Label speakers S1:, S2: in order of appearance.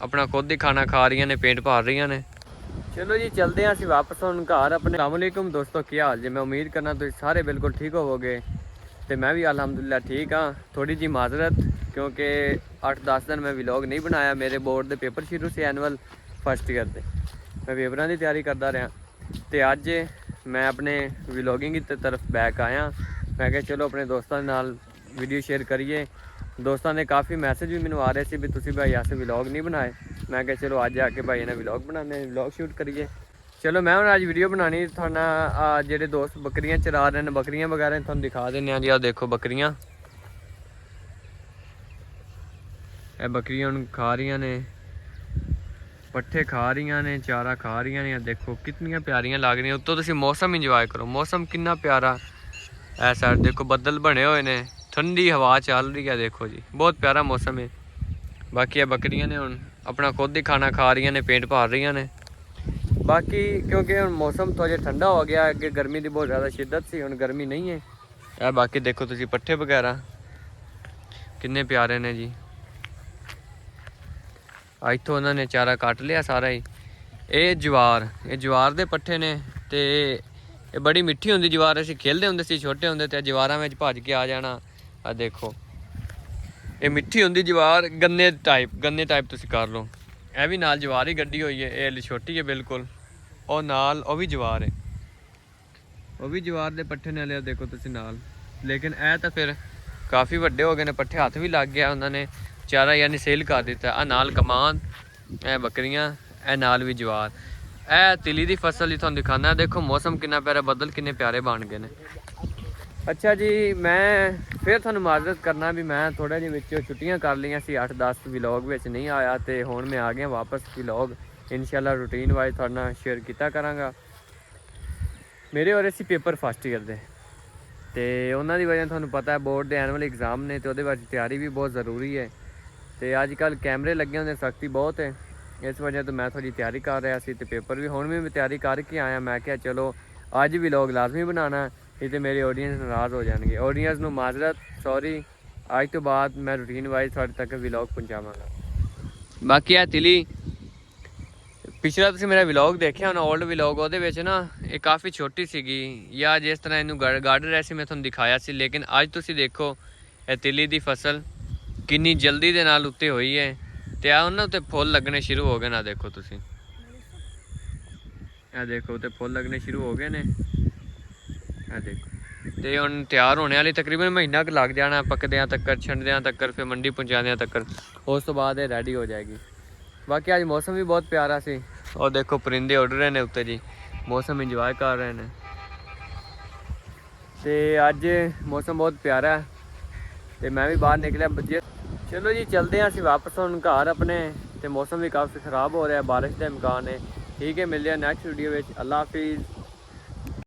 S1: अपना खुद ही खाना खा रही ने, पेट भर रही ने। चलो जी चलते हैं असं वापस हम घर अपने। अस्सलामुअलैकुम दोस्तों, क्या हाल जी। मैं उम्मीद करना तुम सारे बिल्कुल ठीक होवोगे तो मैं भी अलहमदुलिल्लाह ठीक हाँ। थोड़ी जी माजरत क्योंकि 8-10 दिन मैं व्लॉग नहीं बनाया। मेरे बोर्ड के पेपर शुरू से एनुअल फस्ट ईयर के, मैं पेपरों की तैयारी करता रहा। तो अज मैं अपने व्लॉगिंग की तरफ बैक आया। मैं क्या चलो अपने दोस्तों नाल वीडियो शेयर करिए। दोस्तों ने काफ़ी मैसेज भी मैनू आ रहे थे भी तुसी भाई ऐसे व्लॉग नहीं बनाए। मैं क्या चलो अज आके भाई ने व्लॉग बनाने, व्लॉग शूट करिए। चलो मैं अज वीडियो बनानी थोड़ा जेडे दोस्त बकरियां चरा रहे हैं, बकरियां वगैरह थोड़ा दिखा देने जी। आ देखो बकरियां, ये बकरियां खा रही ने, पट्ठे खा रही ने, चारा खा रही ने। देखो कितनियां प्यारियां लग रही। उत्तों तुसीं मौसम इंजॉय करो, मौसम कितना प्यारा। ऐसा देखो बदल बने हुए ने, ठंडी हवा चल रही है। देखो जी बहुत प्यारा मौसम है। बाकी बकरियां ने हुण अपना खुद ही खाना खा रही ने, पेट भर रही ने। बाकी क्योंकि हम मौसम थोड़ा जिहा ठंडा हो गया, अगे गर्मी की बहुत ज़्यादा शिद्दत सी, हुण गर्मी नहीं है। यह बाकी देखो तुसीं पट्ठे वगैरह किन्ने प्यारे ने जी। इत्थों उन्होंने चारा कट लिया सारा ही। ये जवार के पट्ठे ने। तो ये बड़ी मिठी होंदी जवार। असीं खेलते होंदे सी छोटे होंदे ते जवारां विच भज के आ जाना। आ देखो ये मिठी होंदी जवार, गन्ने टाइप तुसीं कर लो। यह भी नाल जवार ही गड्डी हुई है, ये छोटी है बिल्कुल। और नाल वो भी जवार है, वो भी जवार के पट्ठे ने लिया देखो तुसीं नाल। लेकिन यह तो फिर काफ़ी वड्डे हो गए ने, पट्ठे हथ भी लग गया उन्होंने, चारा यानी सेल कर दिता। आ नाल कमान, ए बकरियां, ए नाल भी जवार। ए तिली की फसल ही तुहानूं दिखाना। देखो मौसम कितना प्यारा, बदल किन्ने प्यारे बन गए ने। अच्छा जी मैं फिर तुहानूं माजरत करना भी मैं थोड़ा जिहा विचों छुट्टियां कर लियां सी, 8-10 व्लॉग विच नहीं आया। तो हुण मैं आ गया वापस व्लॉग, इंशाअल्लाह रूटीन वाइज तुहाडे नाल शेयर किया करांगा। मेरे हो रहे सी पेपर फस्ट ईयर के, तो उन्होंने वजह तुहानूं पता है बोर्ड के एनुअल एग्जाम ने, तो वो तैयारी भी बहुत ज़रूरी है। तो अजकल कैमरे लगे होंगे, सख्ती बहुत है, इस वजह तो मैं थोड़ी तैयारी कर रहा सी। तो पेपर भी हुण भी मैं तैयारी करके आया। मैं क्या चलो अज व्लॉग लाजमी बनाना, नहीं तो मेरे ऑडियंस नाराज़ हो जाएंगे। ऑडियंस नूं माजरत, सॉरी। अज तो बाद मैं रूटीन वाइज थोड़े तक व्लॉग पहुँचावांगा। बाकी आ तिली पिछला तुसीं मेरा व्लॉग देखिया होना, ओल्ड व्लॉग, ਉਹਦੇ ਵਿੱਚ ना ये काफ़ी छोटी ਸੀਗੀ, या जिस तरह इनू गढ़ रहा सी मैं तुहानूं दिखाया सी। लेकिन अज तुसीं देखो ये तिली की फसल कितनी जल्दी दे नाल उत्ते हुई है। तो आ उन्होंने उत्ते फुल लगने शुरू हो गए ना। देखो तुसीं आ देखो उत्ते फुल लगने शुरू हो गए ने। आ देखो तो हुण तैयार होने वाली तकरीबन महीना क लग जाना, पकद्या तक, छंडद्या तक, फिर मंडी पहुँचाद्या तक, उस तो बाद ये रेडी हो जाएगी। बाकी अज मौसम भी बहुत प्यारा सी। और देखो परिंदे उड़ रहे हैं उत्ते जी, मौसम इंजॉय कर रहे हैं। तो अज मौसम बहुत प्यारा है, तो मैं भी बाहर निकलिया। चलो जी चलते हैं असं वापस हम घर अपने। तो मौसम भी काफ़ी ख़राब हो रहा है, बारिश का इम्कान है। ठीक है, मिलते हैं नैक्सट वीडियो में। अल्लाह हाफिज़।